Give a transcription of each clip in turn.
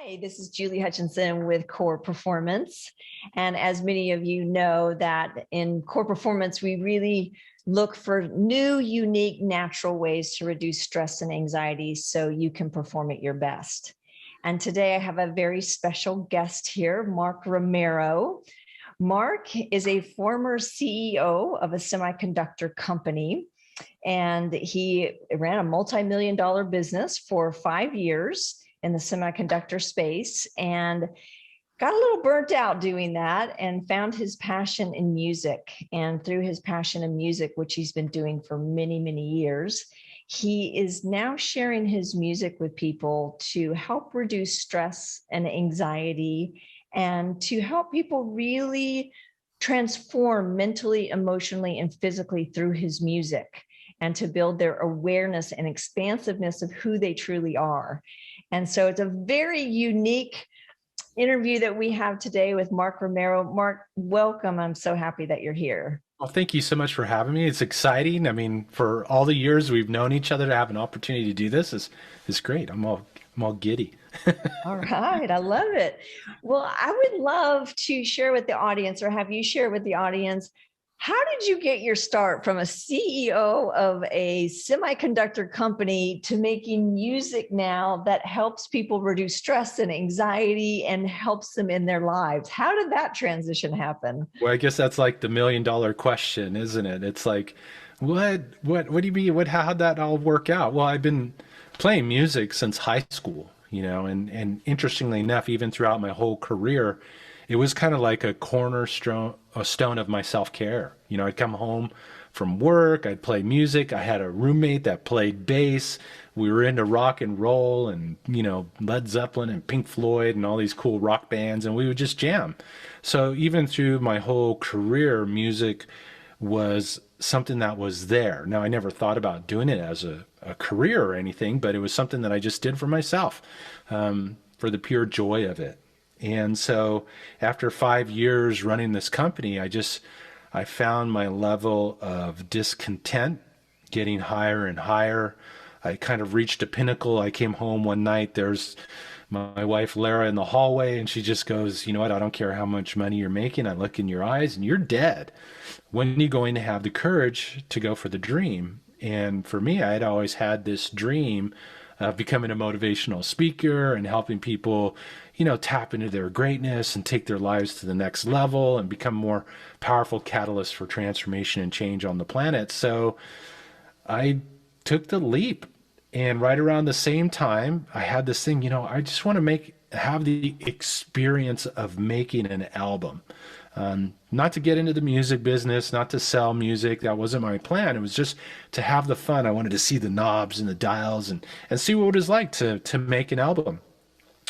Hi, this is Julie Hutchinson with Core Performance. And as many of you know, that in Core Performance, we really look for new, unique, natural ways to reduce stress and anxiety so you can perform at your best. And today I have a very special guest here, Mark Romero. Mark is a former CEO of a semiconductor company, and he ran a multi-million dollar business for 5 years in the semiconductor space and got a little burnt out doing that and found his passion in music. And through his passion in music, which he's been doing for many, many years, he is now sharing his music with people to help reduce stress and anxiety and to help people really transform mentally, emotionally, and physically through his music and to build their awareness and expansiveness of who they truly are. And so it's a very unique interview that we have today with Mark Romero. Mark, welcome. I'm so happy that you're here. Well, thank you so much for having me. It's exciting. I mean, for all the years we've known each other, to have an opportunity to do this is great. I'm all giddy. All right, I love it. Well, I would love to share with the audience or have you share with the audience, how did you get your start from a CEO of a semiconductor company to making music now that helps people reduce stress and anxiety and helps them in their lives? How did that transition happen? Well, I guess that's like the million-dollar question, isn't it? It's like, what do you mean? How'd that all work out? Well, I've been playing music since high school, and interestingly enough, even throughout my whole career, it was kind of like a cornerstone, a stone of my self-care. I'd come home from work, I'd play music. I had a roommate that played bass. We were into rock and roll and, Led Zeppelin and Pink Floyd and all these cool rock bands, and we would just jam. So even through my whole career, music was something that was there. Now, I never thought about doing it as a career or anything, but it was something that I just did for myself, for the pure joy of it. And so after 5 years running this company, I found my level of discontent getting higher and higher. I kind of reached a pinnacle. I came home one night, there's my wife Lara in the hallway, and she just goes, "You know what? I don't care how much money you're making. I look in your eyes and you're dead. When are you going to have the courage to go for the dream?" And for me, I had always had this dream of becoming a motivational speaker and helping people, tap into their greatness and take their lives to the next level and become more powerful catalysts for transformation and change on the planet. So I took the leap. And right around the same time, I had this thing, I just want to have the experience of making an album. Not to get into the music business, not to sell music. That wasn't my plan. It was just to have the fun. I wanted to see the knobs and the dials and see what it was like to make an album.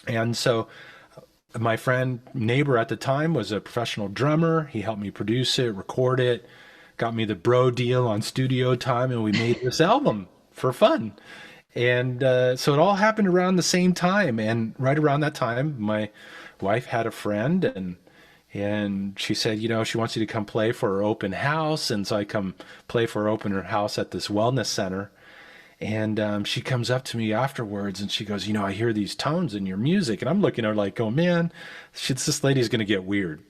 And so my friend, neighbor at the time, was a professional drummer. He helped me produce it, record it, got me the bro deal on studio time, and we made this album for fun. And so it all happened around the same time. And right around that time, my wife had a friend, and she said, she wants you to come play for her open house. And so I come play for her open house at this wellness center. And she comes up to me afterwards and she goes, "I hear these tones in your music." And I'm looking at her like, "Oh man, this lady's going to get weird."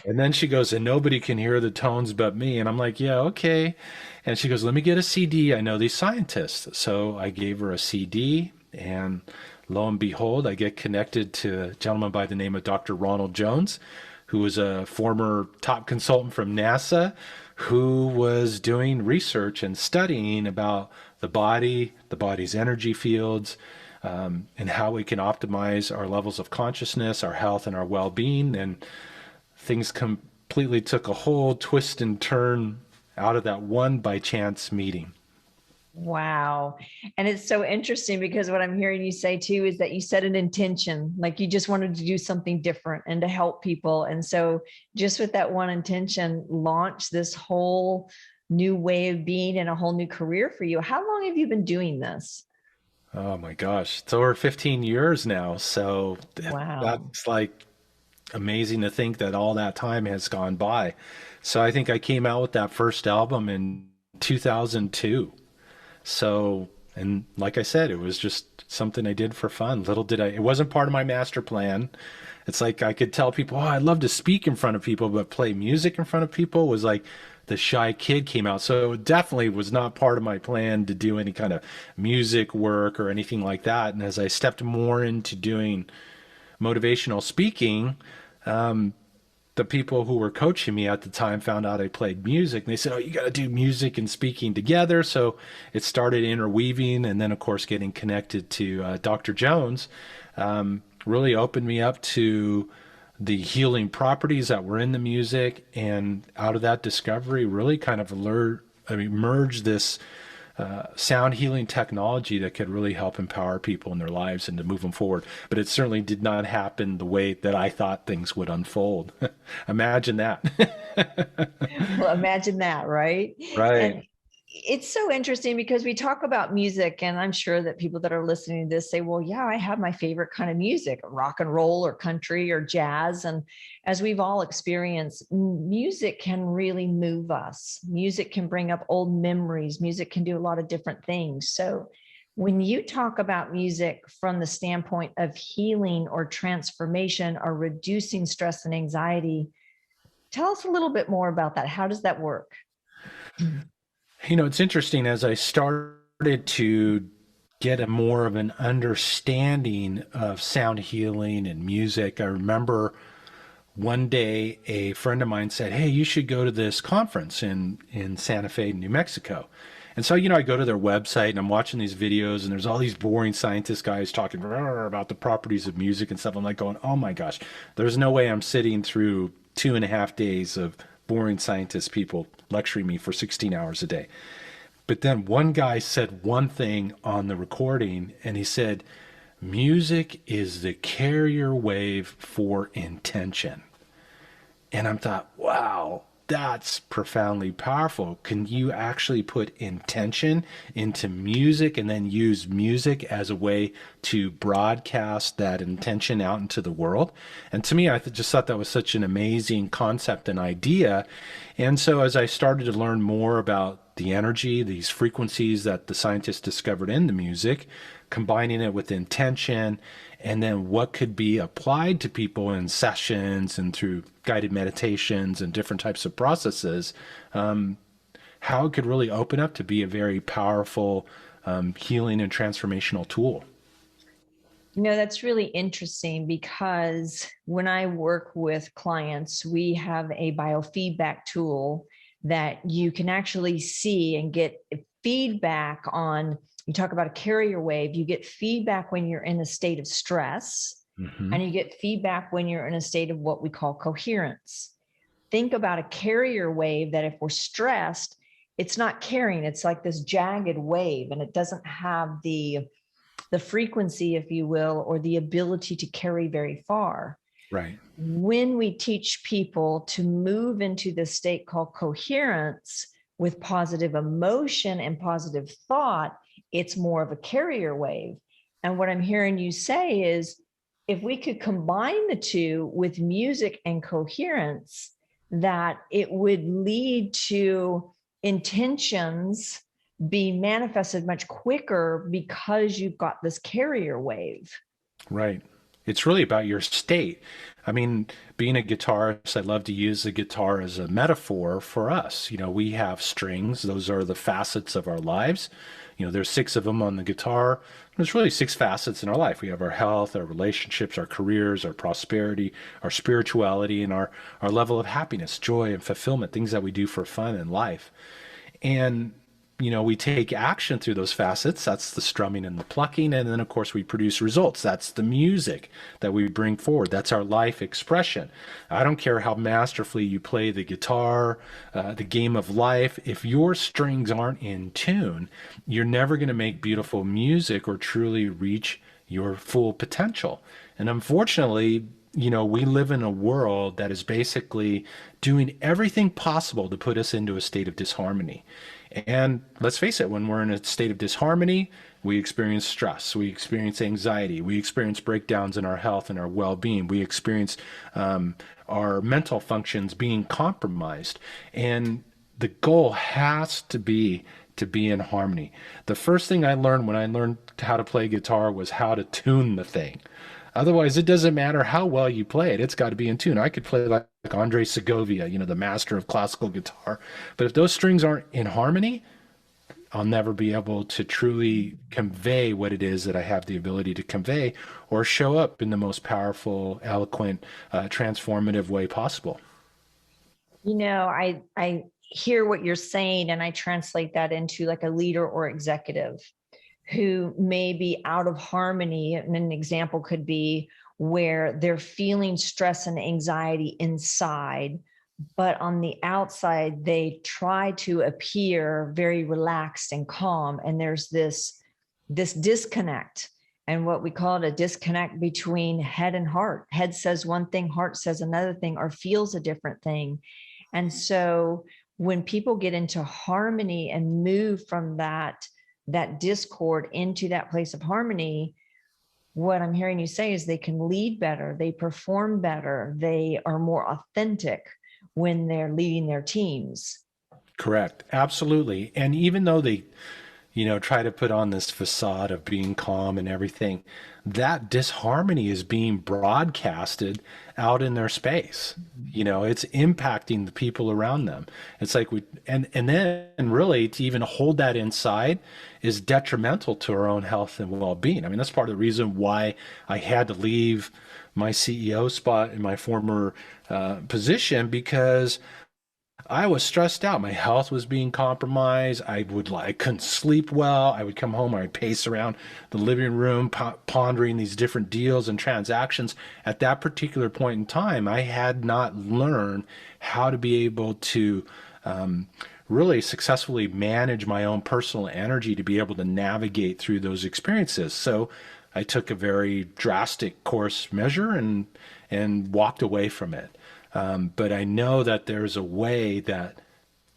And then she goes, "And nobody can hear the tones but me." And I'm like, "Yeah, okay." And she goes, "Let me get a CD. I know these scientists." So I gave her a CD, and lo and behold, I get connected to a gentleman by the name of Dr. Ronald Jones, who was a former top consultant from NASA, who was doing research and studying about the body's energy fields, and how we can optimize our levels of consciousness, our health, and our well-being. And things completely took a whole twist and turn out of that one by chance meeting. Wow. And it's so interesting because what I'm hearing you say too is that you set an intention, like you just wanted to do something different and to help people. And so just with that one intention, launch this whole new way of being and a whole new career for you. How long have you been doing this? Oh my gosh, it's over 15 years now. So Wow. that's like amazing to think that all that time has gone by. So I think I came out with that first album in 2002. So And like I said, it was just something I did for fun. Little did it wasn't part of my master plan. It's like I could tell people, oh, I'd love to speak in front of people, but play music in front of people was like the shy kid came out. So it definitely was not part of my plan to do any kind of music work or anything like that. And as I stepped more into doing motivational speaking, the people who were coaching me at the time found out I played music. And they said, oh, you got to do music and speaking together. So it started interweaving. And then, of course, getting connected to Dr. Jones really opened me up to the healing properties that were in the music. And out of that discovery, really kind of emerged this sound healing technology that could really help empower people in their lives and to move them forward. But it certainly did not happen the way that I thought things would unfold. Imagine that. Well, imagine that, right? Right. And it's so interesting because we talk about music, and I'm sure that people that are listening to this say, well, yeah, I have my favorite kind of music, rock and roll or country or jazz. And as we've all experienced, music can really move us. Music can bring up old memories. Music can do a lot of different things. So when you talk about music from the standpoint of healing or transformation or reducing stress and anxiety, tell us a little bit more about that. How does that work? You know, it's interesting as I started to get a more of an understanding of sound healing and music. I remember one day a friend of mine said, hey, you should go to this conference in Santa Fe, New Mexico. And so, I go to their website and I'm watching these videos and there's all these boring scientist guys talking about the properties of music and stuff. I'm like going, oh my gosh, there's no way I'm sitting through 2.5 days of boring scientist people lecturing me for 16 hours a day. But then one guy said one thing on the recording and he said, music is the carrier wave for intention. And I thought, wow, that's profoundly powerful. Can you actually put intention into music and then use music as a way to broadcast that intention out into the world? And to me, I just thought that was such an amazing concept and idea. And so as I started to learn more about the energy, these frequencies that the scientists discovered in the music, combining it with intention, and then what could be applied to people in sessions and through guided meditations and different types of processes, how it could really open up to be a very powerful healing and transformational tool. That's really interesting because when I work with clients, we have a biofeedback tool that you can actually see and get feedback on. You talk about a carrier wave, you get feedback when you're in a state of stress, and you get feedback when you're in a state of what we call coherence. Think about a carrier wave that if we're stressed, it's not carrying, it's like this jagged wave, and it doesn't have the frequency, if you will, or the ability to carry very far. Right. When we teach people to move into this state called coherence with positive emotion and positive thought, it's more of a carrier wave. And what I'm hearing you say is, if we could combine the two with music and coherence, that it would lead to intentions be manifested much quicker because you've got this carrier wave. Right. It's really about your state. I mean, being a guitarist, I love to use the guitar as a metaphor for us. We have strings. Those are the facets of our lives. There's 6 of them on the guitar. There's really 6 facets in our life. We have our health, our relationships, our careers, our prosperity, our spirituality, and our level of happiness, joy, and fulfillment, things that we do for fun in life. And we take action through those facets. That's the strumming and the plucking. And then, of course, we produce results. That's the music that we bring forward. That's our life expression. I don't care how masterfully you play the guitar, the game of life. If your strings aren't in tune, you're never going to make beautiful music or truly reach your full potential. And unfortunately, we live in a world that is basically doing everything possible to put us into a state of disharmony. And let's face it, when we're in a state of disharmony, we experience stress, we experience anxiety, we experience breakdowns in our health and our well-being, we experience our mental functions being compromised. And the goal has to be to be in harmony. The first thing I learned when I learned how to play guitar was how to tune the thing. Otherwise, it doesn't matter how well you play it. It's got to be in tune. I could play like Andre Segovia, the master of classical guitar. But if those strings aren't in harmony, I'll never be able to truly convey what it is that I have the ability to convey or show up in the most powerful, eloquent, transformative way possible. I hear what you're saying, and I translate that into like a leader or executive who may be out of harmony. And an example could be where they're feeling stress and anxiety inside, but on the outside, they try to appear very relaxed and calm. And there's this disconnect, and what we call it a disconnect between head and heart. Head says one thing, heart says another thing, or feels a different thing. And so when people get into harmony and move from that discord into that place of harmony, what I'm hearing you say is they can lead better, they perform better, they are more authentic when they're leading their teams. Correct. Absolutely. And even though they, try to put on this facade of being calm and everything, that disharmony is being broadcasted out in their space. It's impacting the people around them. It's like and then really to even hold that inside is detrimental to our own health and well-being. I mean, that's part of the reason why I had to leave my CEO spot in my former position, because I was stressed out. My health was being compromised. I couldn't sleep well. I would come home, I'd pace around the living room, pondering these different deals and transactions. At that particular point in time, I had not learned how to be able to really successfully manage my own personal energy to be able to navigate through those experiences. So I took a very drastic course measure and walked away from it. But I know that there's a way that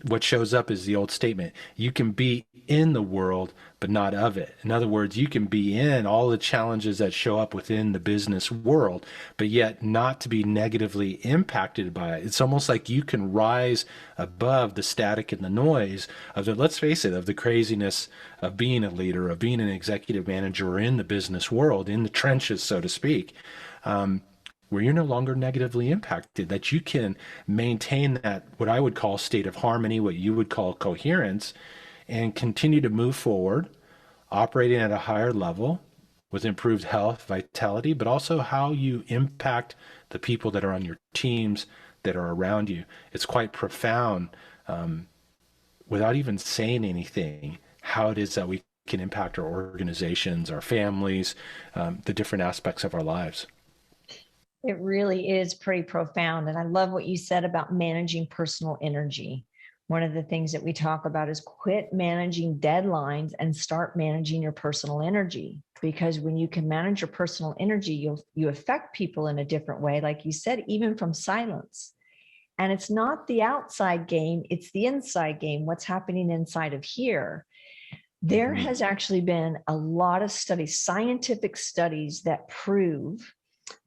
what shows up is the old statement: you can be in the world, but not of it. In other words, you can be in all the challenges that show up within the business world, but yet not to be negatively impacted by it. It's almost like you can rise above the static and the noise of let's face it, of the craziness of being a leader, of being an executive manager, or in the business world, in the trenches, so to speak. Where you're no longer negatively impacted, that you can maintain that, what I would call state of harmony, what you would call coherence, and continue to move forward, operating at a higher level with improved health, vitality, but also how you impact the people that are on your teams, that are around you. It's quite profound, without even saying anything, how it is that we can impact our organizations, our families, the different aspects of our lives. It really is pretty profound. And I love what you said about managing personal energy. One of the things that we talk about is quit managing deadlines and start managing your personal energy. Because when you can manage your personal energy, you affect people in a different way, like you said, even from silence. And it's not the outside game, it's the inside game, what's happening inside of here. There has actually been a lot of studies, scientific studies, that prove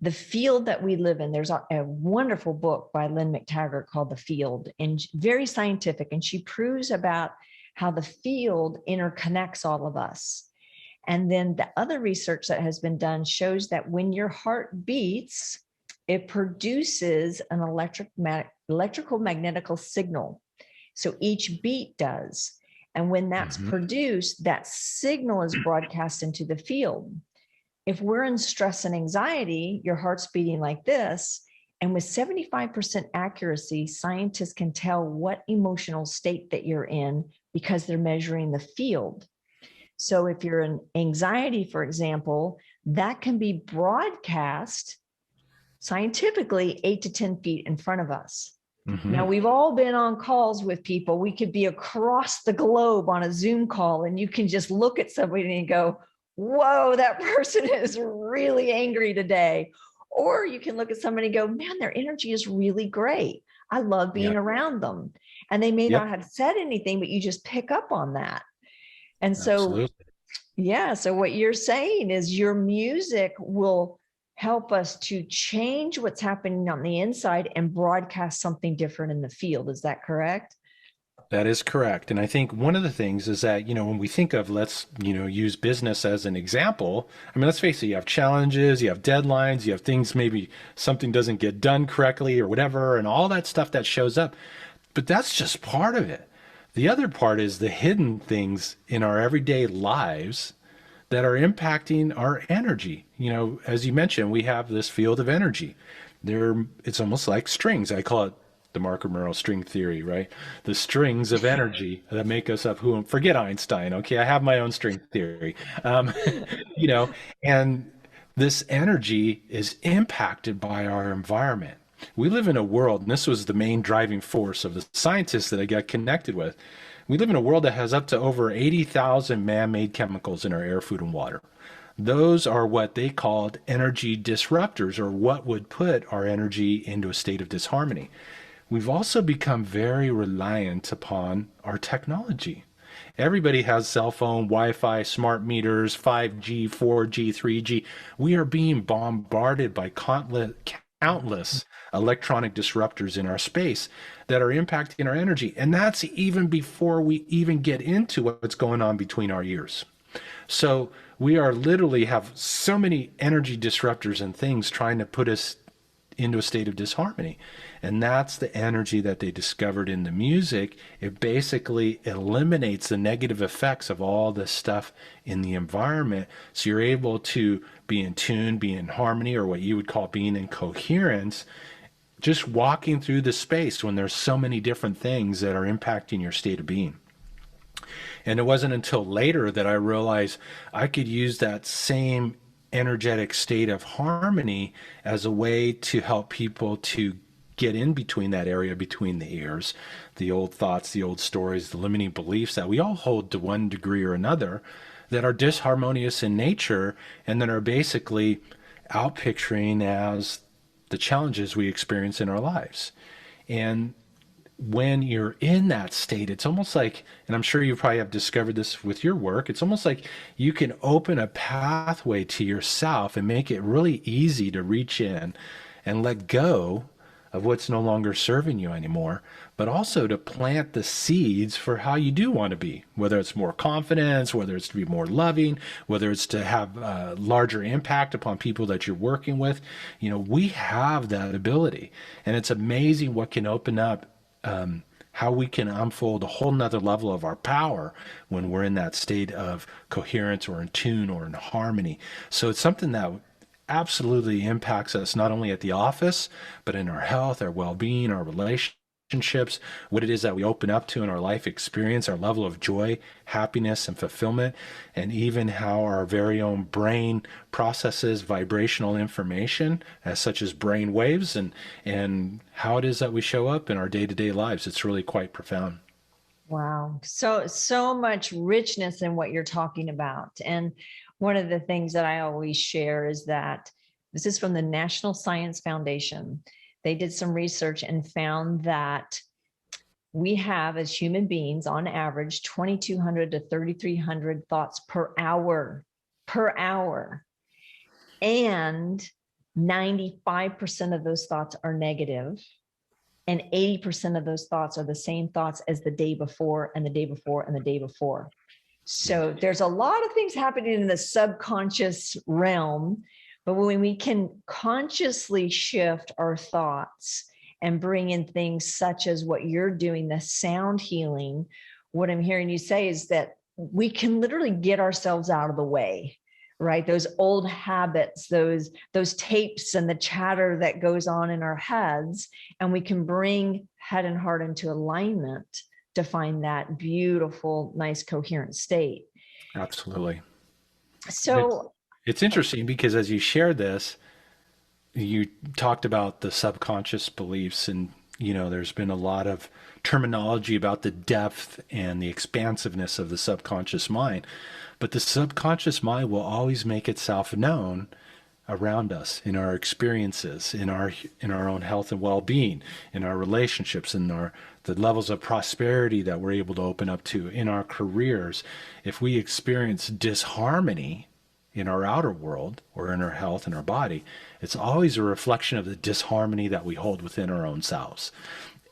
the field that we live in. There's a wonderful book by Lynn McTaggart called The Field, and very scientific. And she proves about how the field interconnects all of us. And then the other research that has been done shows that when your heart beats, it produces an electrical magnetical signal. So each beat does. And when that's produced, that signal is broadcast into the field. If we're in stress and anxiety, your heart's beating like this. And with 75% accuracy, scientists can tell what emotional state that you're in because they're measuring the field. So if you're in anxiety, for example, that can be broadcast scientifically 8 to 10 feet in front of us. Now, we've all been on calls with people. We could be across the globe on a Zoom call, and you can just look at somebody and go, whoa, that person is really angry today. Or you can look at somebody and go, man, their energy is really great. I love being around them. And they may not have said anything, but you just pick up on that. And so, so what you're saying is your music will help us to change what's happening on the inside and broadcast something different in the field. Is that correct? That is correct. And I think one of the things is that, when we think of, let's, use business as an example, I mean, let's face it, you have challenges, you have deadlines, you have things, maybe something doesn't get done correctly or whatever, and all that stuff that shows up. But that's just part of it. The other part is the hidden things in our everyday lives that are impacting our energy. As you mentioned, we have this field of energy. It's almost like strings. I call it the Mark Romero string theory, right? The strings of energy that make us up. Forget Einstein. Okay, I have my own string theory. Um, you know, and this energy is impacted by our environment. We live in a world, and this was the main driving force of the scientists that I got connected with. We live in a world that has up to over 80,000 man-made chemicals in our air, food, and water. Those are what they called energy disruptors, or what would put our energy into a state of disharmony. We've also become very reliant upon our technology. Everybody has cell phone, Wi-Fi, smart meters, 5G, 4G, 3G. We are being bombarded by countless electronic disruptors in our space that are impacting our energy. And that's even before we even get into what's going on between our ears. So we are literally have so many energy disruptors and things trying to put us into a state of disharmony. And that's the energy that they discovered in the music. It basically eliminates the negative effects of all this stuff in the environment. So you're able to be in tune, be in harmony, or what you would call being in coherence, just walking through the space when there's so many different things that are impacting your state of being. And it wasn't until later that I realized I could use that same energetic state of harmony as a way to help people to get in between that area between the ears, the old thoughts, the old stories, the limiting beliefs that we all hold to one degree or another that are disharmonious in nature and that are basically outpicturing as the challenges we experience in our lives. And when you're in that state, it's almost like, and I'm sure you probably have discovered this with your work, it's almost like you can open a pathway to yourself and make it really easy to reach in and let go of what's no longer serving you anymore, but also to plant the seeds for how you do want to be, whether it's more confidence, whether it's to be more loving, whether it's to have a larger impact upon people that you're working with. We have that ability, and it's amazing what can open up, how we can unfold a whole nother level of our power when we're in that state of coherence or in tune or in harmony. So it's something that absolutely impacts us not only at the office, but in our health, our well-being, our relationships, what it is that we open up to in our life experience, our level of joy, happiness, and fulfillment, and even how our very own brain processes vibrational information, as such as brain waves, and how it is that we show up in our day-to-day lives. It's really quite profound. Wow. So much richness in what you're talking about. And one of the things that I always share is that this is from the National Science Foundation. They did some research and found that we have, as human beings, on average, 2,200 to 3,300 thoughts per hour, And 95% of those thoughts are negative. And 80% of those thoughts are the same thoughts as the day before and the day before and the day before. So there's a lot of things happening in the subconscious realm, but when we can consciously shift our thoughts and bring in things such as what you're doing, the sound healing, what I'm hearing you say is that we can literally get ourselves out of the way, right? Those old habits, those tapes and the chatter that goes on in our heads, and we can bring head and heart into alignment to find that beautiful, nice, coherent state. Absolutely. So it's interesting because as you shared this, you talked about the subconscious beliefs, and there's been a lot of terminology about the depth and the expansiveness of the subconscious mind, but the subconscious mind will always make itself known around us in our experiences, in our own health and well-being, in our relationships, in the levels of prosperity that we're able to open up to, in our careers. If we experience disharmony in our outer world or in our health and our body, it's always a reflection of the disharmony that we hold within our own selves.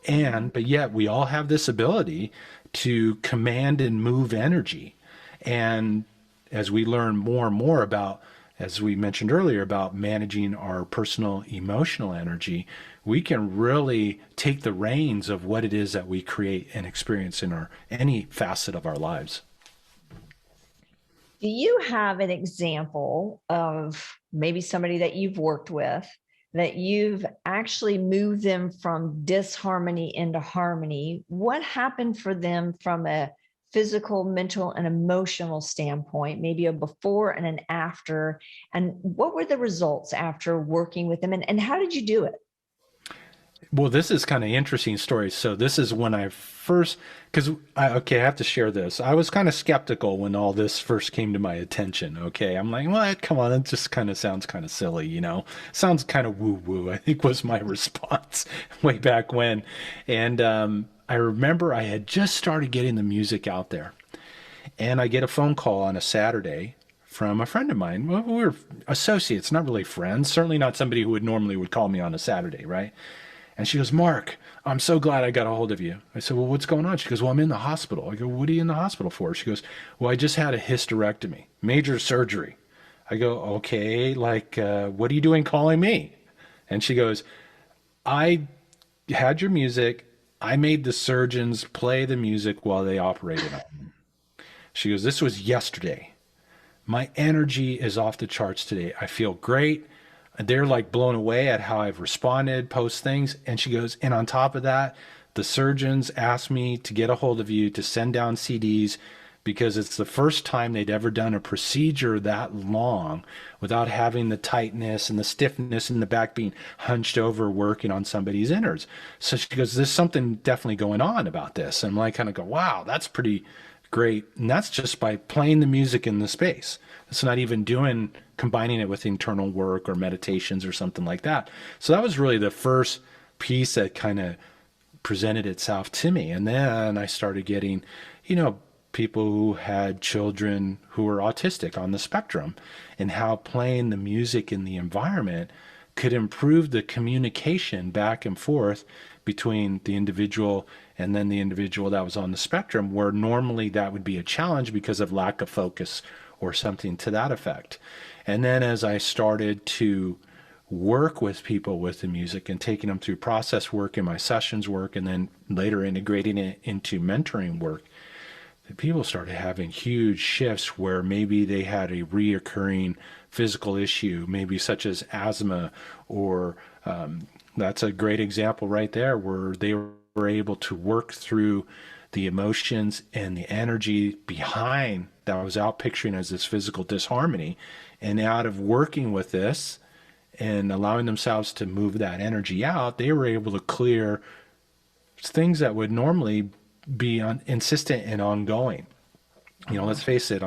But yet we all have this ability to command and move energy. And as we learn more and more about, as we mentioned earlier, about managing our personal emotional energy, we can really take the reins of what it is that we create and experience in our any facet of our lives. Do you have an example of maybe somebody that you've worked with that you've actually moved them from disharmony into harmony? What happened for them from a physical, mental, and emotional standpoint, maybe a before and an after? And what were the results after working with them? And how did you do it? Well, this is kind of interesting story. So this is when I first, okay, I have to share this. I was kind of skeptical when all this first came to my attention. Okay, I'm like, what? Come on, it just kind of sounds kind of silly, you know? Sounds kind of woo woo. I think was my response way back when, and I remember I had just started getting the music out there, and I get a phone call on a Saturday from a friend of mine. Well, we were associates, not really friends. Certainly not somebody who would normally would call me on a Saturday, right? And she goes, Mark, I'm so glad I got a hold of you. I said, well, what's going on? She goes, well, I'm in the hospital. I go, what are you in the hospital for? She goes, well, I just had a hysterectomy, major surgery. I go, okay, like, what are you doing calling me? And she goes, I had your music. I made the surgeons play the music while they operated on me. She goes, this was yesterday. My energy is off the charts today. I feel great. They're like blown away at how I've responded, post things. And she goes, and on top of that, the surgeons asked me to get a hold of you to send down CDs because it's the first time they'd ever done a procedure that long without having the tightness and the stiffness in the back being hunched over working on somebody's innards. So she goes, there's something definitely going on about this. And I kind of go, wow, that's pretty great. And that's just by playing the music in the space. It's not even combining it with internal work or meditations or something like that. So that was really the first piece that kind of presented itself to me. And then I started getting, people who had children who were autistic on the spectrum, and how playing the music in the environment could improve the communication back and forth between the individual and then the individual that was on the spectrum, where normally that would be a challenge because of lack of focus or something to that effect. And then as I started to work with people with the music and taking them through process work in my sessions work, and then later integrating it into mentoring work, the people started having huge shifts where maybe they had a reoccurring physical issue, maybe such as asthma, or that's a great example right there, where they were able to work through the emotions and the energy behind that I was out picturing as this physical disharmony. And out of working with this and allowing themselves to move that energy out, they were able to clear things that would normally be insistent and ongoing. Let's face it,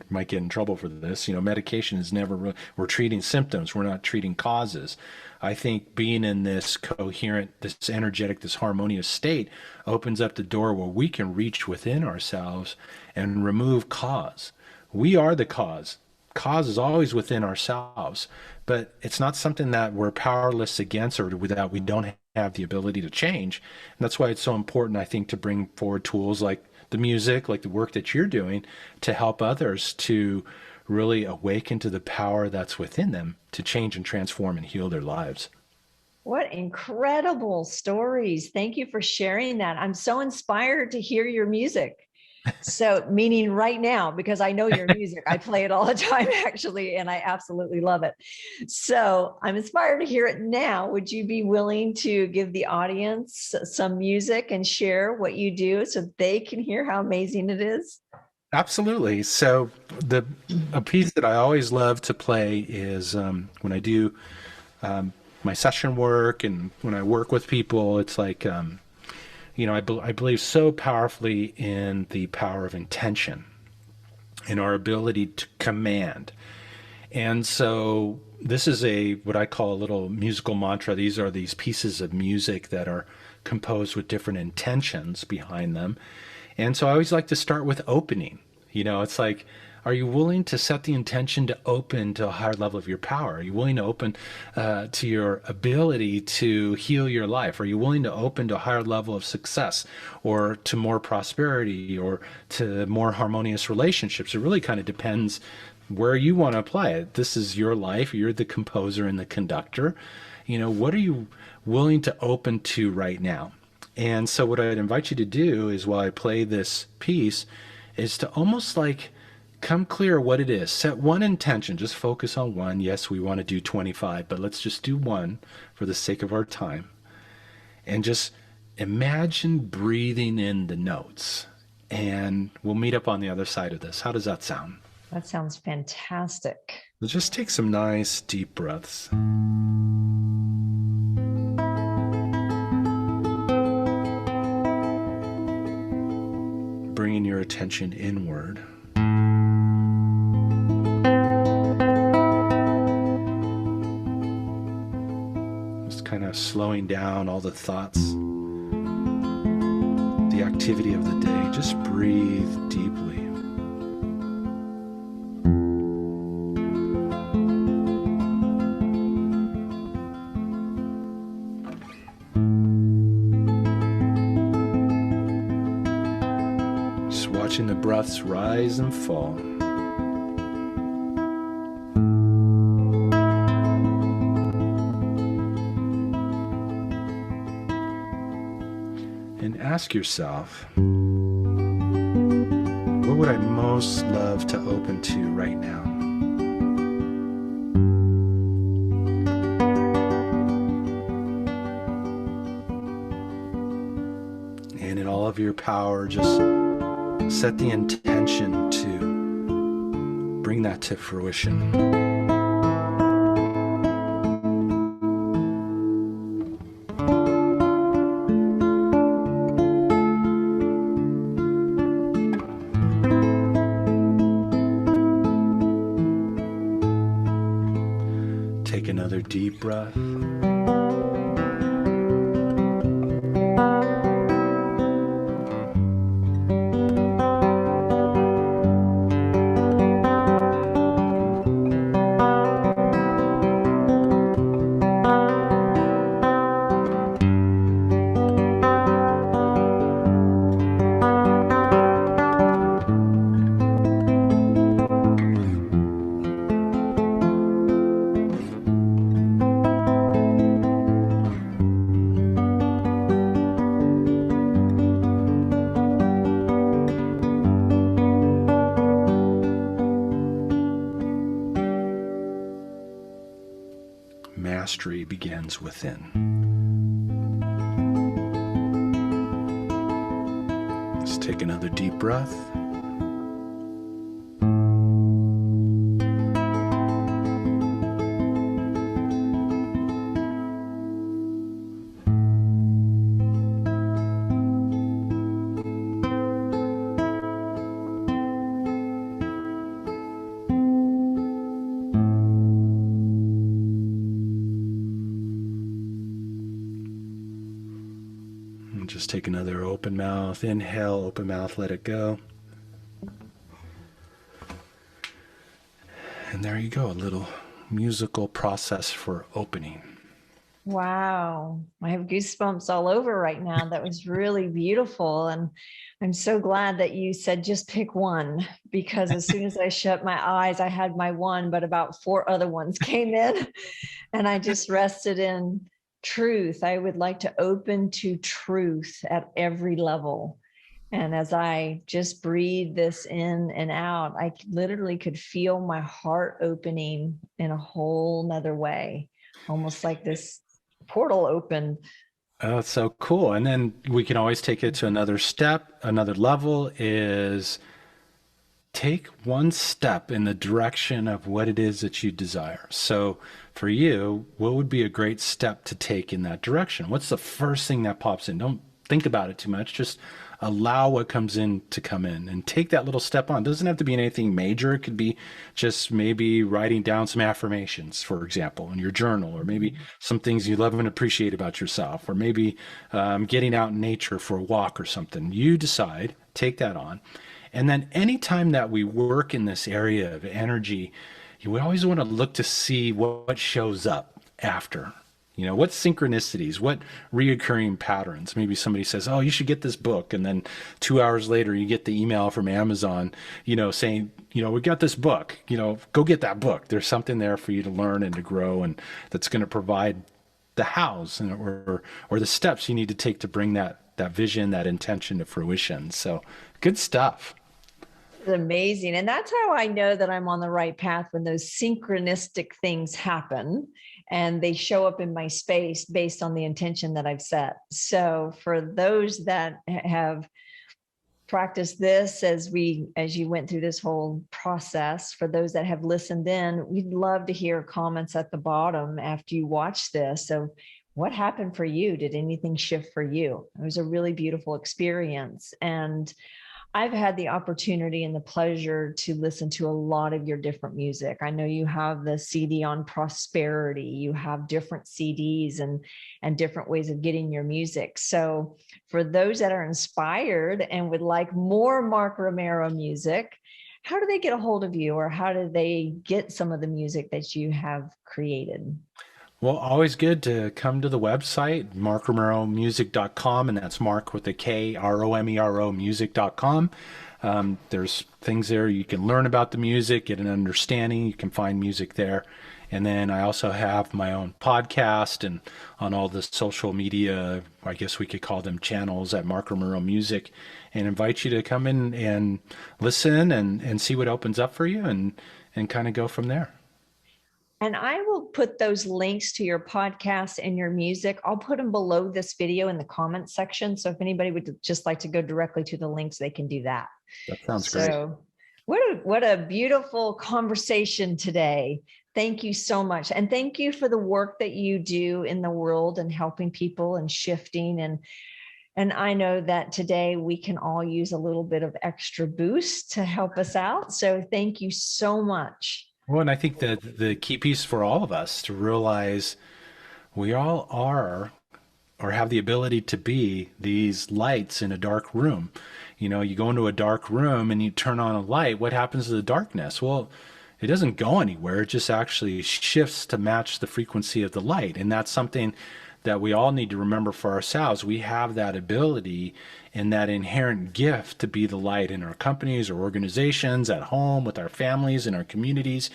might get in trouble for this. Medication is never really, we're treating symptoms, we're not treating causes. I think being in this coherent, this energetic, this harmonious state opens up the door where we can reach within ourselves and remove cause. We are the cause. Cause is always within ourselves, but it's not something that we're powerless against or that we don't have the ability to change. And that's why it's so important, I think, to bring forward tools like the music, like the work that you're doing, to help others to really awaken to the power that's within them to change and transform and heal their lives. What incredible stories. Thank you for sharing that. I'm so inspired to hear your music. So, meaning right now, because I know your music, I play it all the time, actually, and I absolutely love it. So, I'm inspired to hear it now. Would you be willing to give the audience some music and share what you do so they can hear how amazing it is? Absolutely. So, a piece that I always love to play is when I do my session work and when I work with people, it's like, I believe so powerfully in the power of intention, in our ability to command. And so this is what I call a little musical mantra. These are these pieces of music that are composed with different intentions behind them. And so I always like to start with opening. It's like are you willing to set the intention to open to a higher level of your power? Are you willing to open to your ability to heal your life? Are you willing to open to a higher level of success, or to more prosperity, or to more harmonious relationships? It really kind of depends where you want to apply it. This is your life. You're the composer and the conductor. What are you willing to open to right now? And so what I'd invite you to do is, while I play this piece, is to almost like come clear what it is. Set one intention, just focus on one. Yes, we want to do 25, but let's just do one for the sake of our time. And just imagine breathing in the notes. And we'll meet up on the other side of this. How does that sound? That sounds fantastic. Let's just take some nice deep breaths. Bringing your attention inward. Just kind of slowing down all the thoughts, the activity of the day. Just breathe deeply. Watching the breaths rise and fall. And ask yourself, what would I most love to open to right now? And in all of your power, just set the intention to bring that to fruition. Take another deep breath. Mastery begins within. Let's take another deep breath. Just take another open mouth. Inhale, open mouth, let it go. And there you go, a little musical process for opening. Wow. I have goosebumps all over right now. That was really beautiful. And I'm so glad that you said just pick one, because as soon as I shut my eyes, I had my one, but about 4 other ones came in, and I just rested in truth. I would like to open to truth at every level. And as I just breathe this in and out, I literally could feel my heart opening in a whole nother way, almost like this portal opened. Oh, it's so cool. And then we can always take it to another step. Another level is take one step in the direction of what it is that you desire. So for you, what would be a great step to take in that direction? What's the first thing that pops in? Don't think about it too much. Just allow what comes in to come in and take that little step on. It doesn't have to be anything major. It could be just maybe writing down some affirmations, for example, in your journal, or maybe some things you love and appreciate about yourself, or maybe getting out in nature for a walk or something. You decide, take that on. And then anytime that we work in this area of energy, we always want to look to see what shows up after. What synchronicities, what reoccurring patterns. Maybe somebody says, "Oh, you should get this book," and then 2 hours later, you get the email from Amazon, saying, "We got this book. Go get that book. There's something there for you to learn and to grow, and that's going to provide the hows or the steps you need to take to bring that vision, that intention to fruition." So, good stuff. It's amazing. And that's how I know that I'm on the right path, when those synchronistic things happen and they show up in my space based on the intention that I've set. So for those that have practiced this as you went through this whole process, for those that have listened in, we'd love to hear comments at the bottom after you watch this. So what happened for you? Did anything shift for you? It was a really beautiful experience. And I've had the opportunity and the pleasure to listen to a lot of your different music. I know you have the CD on prosperity, you have different CDs and different ways of getting your music. So for those that are inspired and would like more Mark Romero music, how do they get a hold of you, or how do they get some of the music that you have created? Well, always good to come to the website, markromeromusic.com, and that's Mark with a K, Romero music.com. There's things there you can learn about the music, get an understanding. You can find music there. And then I also have my own podcast and on all the social media, I guess we could call them channels, at Mark Romero Music, and invite you to come in and listen and see what opens up for you and kind of go from there. And I will put those links to your podcast and your music. I'll put them below this video in the comments section. So if anybody would just like to go directly to the links, they can do that. That sounds great. So what a beautiful conversation today. Thank you so much. And thank you for the work that you do in the world and helping people and shifting. And I know that today we can all use a little bit of extra boost to help us out. So thank you so much. Well, and I think that the key piece for all of us to realize we all are or have the ability to be these lights in a dark room. You go into a dark room and you turn on a light. What happens to the darkness? Well, it doesn't go anywhere. It just actually shifts to match the frequency of the light. And that's something that we all need to remember for ourselves. We have that ability and that inherent gift to be the light in our companies or organizations, at home, with our families, in our communities,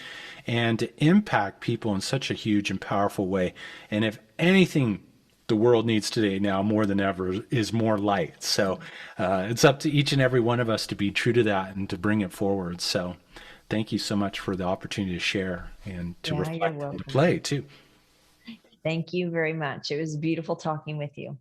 and to impact people in such a huge and powerful way. And if anything the world needs today now more than ever is more light. So it's up to each and every one of us to be true to that and to bring it forward. So thank you so much for the opportunity to share and to reflect and to play too. Thank you very much. It was beautiful talking with you.